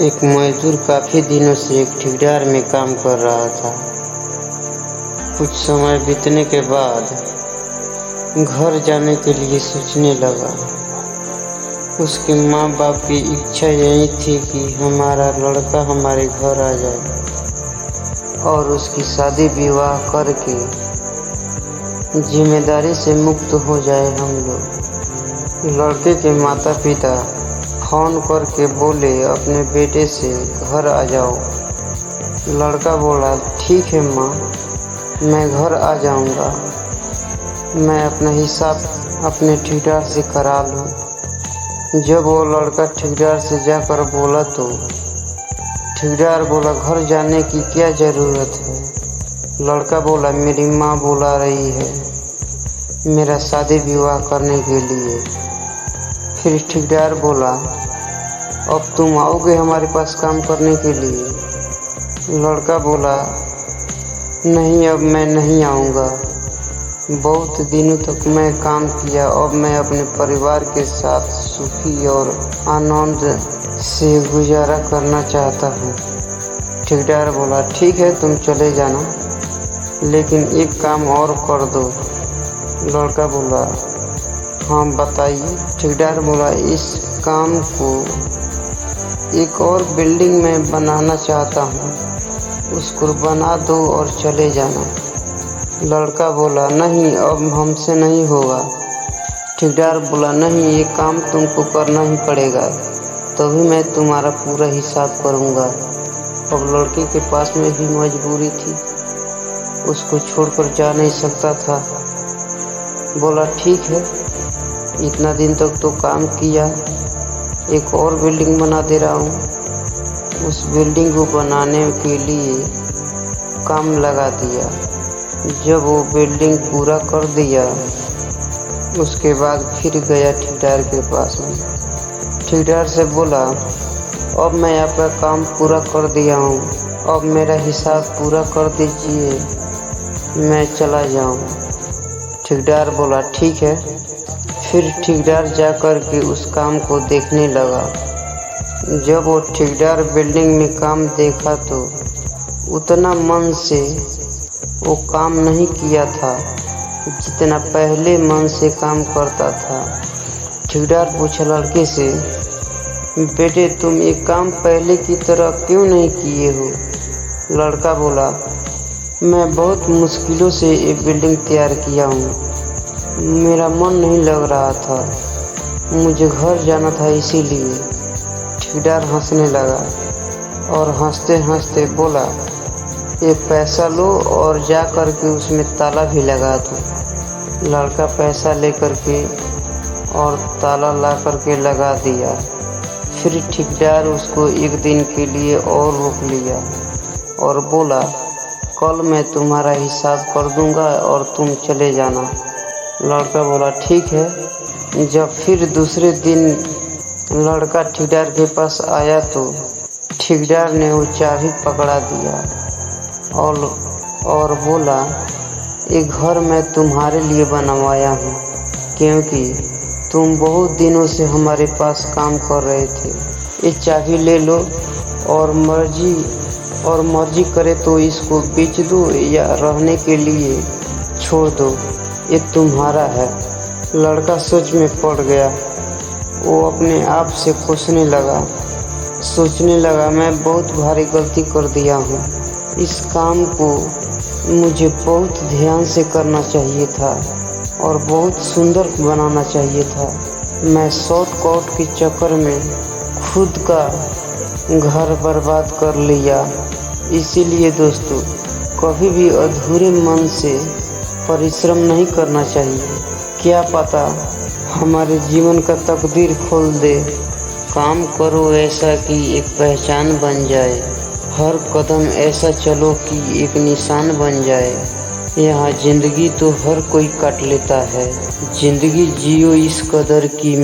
एक मजदूर काफ़ी दिनों से एक ठेकेदार में काम कर रहा था। कुछ समय बीतने के बाद घर जाने के लिए सोचने लगा। उसके माँ बाप की इच्छा यही थी कि हमारा लड़का हमारे घर आ जाए और उसकी शादी विवाह करके जिम्मेदारी से मुक्त हो जाए हम लोग। लड़के के माता पिता फ़ोन करके बोले अपने बेटे से घर आ जाओ। लड़का बोला ठीक है माँ, मैं घर आ जाऊँगा। मैं अपना हिसाब अपने ठेकेदार से करा लूँ। जब वो लड़का ठेकेदार से जाकर बोला तो ठेकेदार बोला घर जाने की क्या ज़रूरत है। लड़का बोला मेरी माँ बुला रही है मेरा शादी विवाह करने के लिए। फिर ठेकेदार बोला अब तुम आओगे हमारे पास काम करने के लिए। लड़का बोला नहीं, अब मैं नहीं आऊँगा। बहुत दिनों तक मैं काम किया, अब मैं अपने परिवार के साथ सुखी और आनंद से गुजारा करना चाहता हूँ। ठेकेदार बोला ठीक है तुम चले जाना, लेकिन एक काम और कर दो। लड़का बोला हाँ बताइए। ठेकेदार बोला इस काम को एक और बिल्डिंग में बनाना चाहता हूँ, उसको बना दो और चले जाना। लड़का बोला नहीं, अब हमसे नहीं होगा। ठेकेदार बोला नहीं, ये काम तुमको करना ही पड़ेगा, तभी मैं तुम्हारा पूरा हिसाब करूँगा। अब लड़के के पास में भी मजबूरी थी, उसको छोड़कर जा नहीं सकता था। बोला ठीक है, इतना दिन तक तो काम किया, एक और बिल्डिंग बना दे रहा हूँ। उस बिल्डिंग को बनाने के लिए काम लगा दिया। जब वो बिल्डिंग पूरा कर दिया उसके बाद फिर गया ठेकेदार के पास में। ठेकेदार से बोला अब मैं आपका काम पूरा कर दिया हूँ, अब मेरा हिसाब पूरा कर दीजिए, मैं चला जाऊँ। ठेकेदार बोला ठीक है। फिर ठेकेदार जा कर के उस काम को देखने लगा। जब वो ठेकेदार बिल्डिंग में काम देखा तो उतना मन से वो काम नहीं किया था जितना पहले मन से काम करता था। ठेकेदार पूछा लड़के से बेटे तुम ये काम पहले की तरह क्यों नहीं किए हो। लड़का बोला मैं बहुत मुश्किलों से ये बिल्डिंग तैयार किया हूँ, मेरा मन नहीं लग रहा था, मुझे घर जाना था इसीलिए। ठेकेदार हंसने लगा और हंसते हंसते बोला ये पैसा लो और जा कर के उसमें ताला भी लगा दो। लड़का पैसा लेकर के और ताला ला कर के लगा दिया। फिर ठेकेदार उसको एक दिन के लिए और रोक लिया और बोला कल मैं तुम्हारा हिसाब कर दूंगा और तुम चले जाना। लड़का बोला ठीक है। जब फिर दूसरे दिन लड़का ठेकेदार के पास आया तो ठेकेदार ने वो चाबी पकड़ा दिया और बोला ये घर मैं तुम्हारे लिए बनवाया हूँ, क्योंकि तुम बहुत दिनों से हमारे पास काम कर रहे थे। ये चाबी ले लो और मर्जी करे तो इसको बेच दो या रहने के लिए छोड़ दो, ये तुम्हारा है। लड़का सोच में पड़ गया। वो अपने आप से सोचने लगा मैं बहुत भारी गलती कर दिया हूँ। इस काम को मुझे बहुत ध्यान से करना चाहिए था और बहुत सुंदर बनाना चाहिए था। मैं शॉर्टकट के चक्कर में खुद का घर बर्बाद कर लिया। इसीलिए दोस्तों कभी भी अधूरे मन से परिश्रम नहीं करना चाहिए। क्या पता हमारे जीवन का तकदीर खोल दे। काम करो ऐसा कि एक पहचान बन जाए, हर कदम ऐसा चलो कि एक निशान बन जाए। यहाँ जिंदगी तो हर कोई काट लेता है, जिंदगी जियो इस कदर की